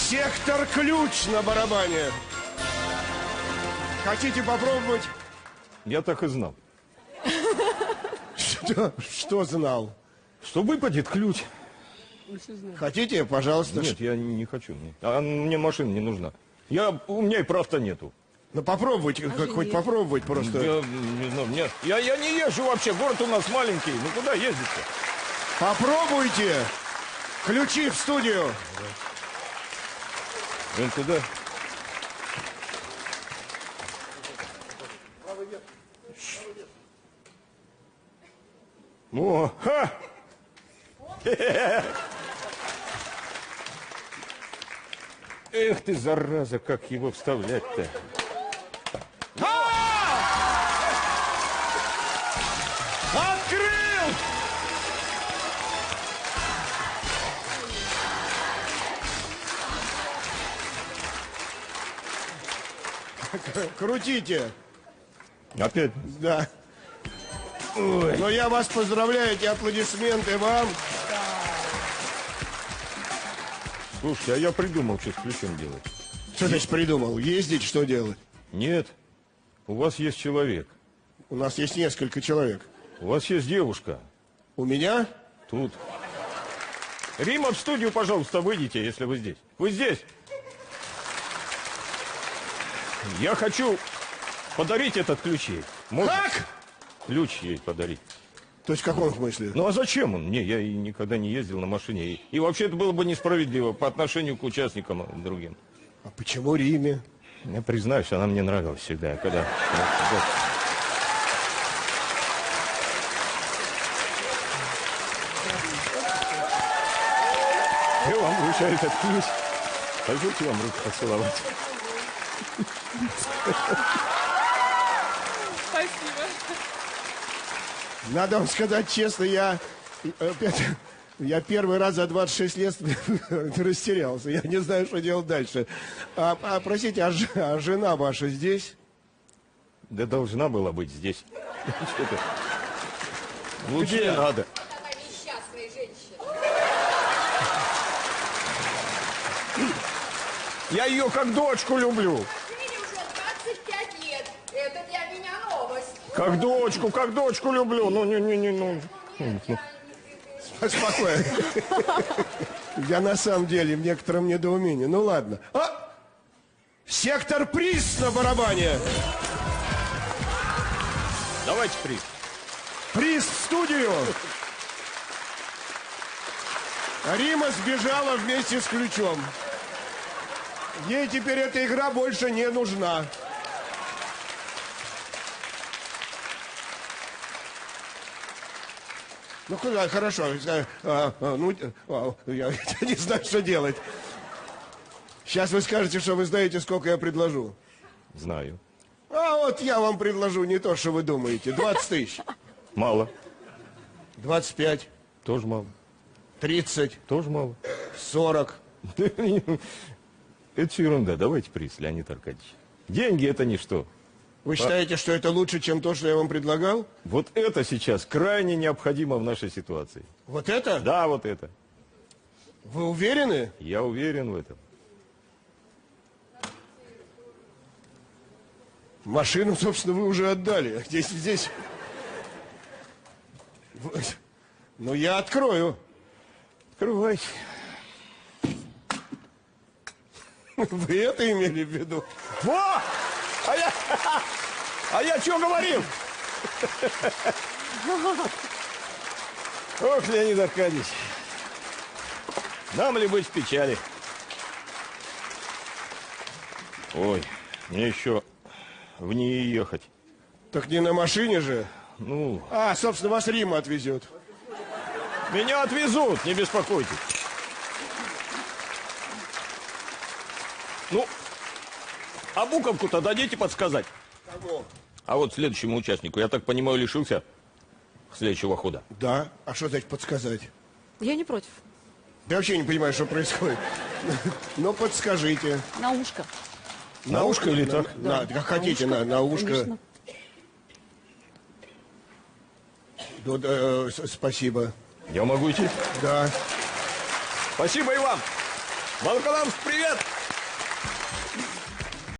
Сектор ключ на барабане. Хотите попробовать? Я так и знал. Что знал? Что выпадет ключ. Хотите, пожалуйста? Нет, я не хочу. Мне машина не нужна. У меня и прав-то нету. Ну попробуйте, хоть попробовать просто. Я не знаю, нет. Я не езжу вообще, город у нас маленький. Ну куда ездить-то? Попробуйте. Ключи в студию. Вон туда. О, ха! Эх ты, зараза, как его вставлять-то? Открыл! Крутите. Опять? Да. Ой. Но я вас поздравляю, эти аплодисменты вам. Слушайте, а я придумал, что с ключом делать. Что значит придумал? Ездить, что делать? Нет, у вас есть человек. У нас есть несколько человек. У вас есть девушка. У меня? Тут. Рима, в студию, пожалуйста, выйдите, если вы здесь. Вы здесь? Я хочу подарить этот ключ ей. Можно? Как? Ключ ей подарить. То есть в каком смысле? Ну а зачем он? Не, я и никогда не ездил на машине. И вообще это было бы несправедливо по отношению к участникам другим. А почему Риме? Я признаюсь, она мне нравилась всегда. Когда... Я вам вручаю этот ключ. Позвольте вам руку поцеловать. Спасибо. Надо вам сказать честно, я первый раз за 26 лет растерялся. Я не знаю, что делать дальше. Простите, а жена ваша здесь? Да должна была быть здесь. Лучше не надо. Она несчастная женщина. Я ее как дочку люблю. Мне уже 25 лет. Это для меня новость. Как дочку люблю. Ну, ну. Спокойно. Я на самом деле в некотором недоумении. Ну ладно. Сектор приз на барабане. Давайте приз. Приз в студию. Рима сбежала вместе с ключом. Ей теперь эта игра больше не нужна. Ну, куда, хорошо. Я не знаю, что делать. Сейчас вы скажете, что вы знаете, сколько я предложу. Знаю. А вот я вам предложу не то, что вы думаете. 20 тысяч. Мало. 25. Тоже мало. 30. Тоже мало. 40. Это все ерунда. Давайте приз, Леонид Аркадьевич. Деньги это ничто. Вы считаете, что это лучше, чем то, что я вам предлагал? Вот это сейчас крайне необходимо в нашей ситуации. Вот это? Да, вот это. Вы уверены? Я уверен в этом. Машину, собственно, вы уже отдали. Здесь. Ну, я открою. Открывайте. Вы это имели в виду? Во! А я что говорил? Ох, Леонид Аркадьевич. Нам ли быть в печали? Ой, мне еще в ней ехать. Так не на машине же. Ну, Собственно, вас Рима отвезет. меня отвезут, не беспокойтесь. Ну, а буковку-то дадите подсказать? Кого? А вот следующему участнику, я так понимаю, лишился следующего хода. Да. А что значит подсказать? Я не против. Я вообще не понимаю, что происходит. Ну, подскажите. На ушко. На ушко или так? Как хотите, на ушко. Конечно. Спасибо. Я могу идти? Да. Спасибо и вам. Волкодавск, привет!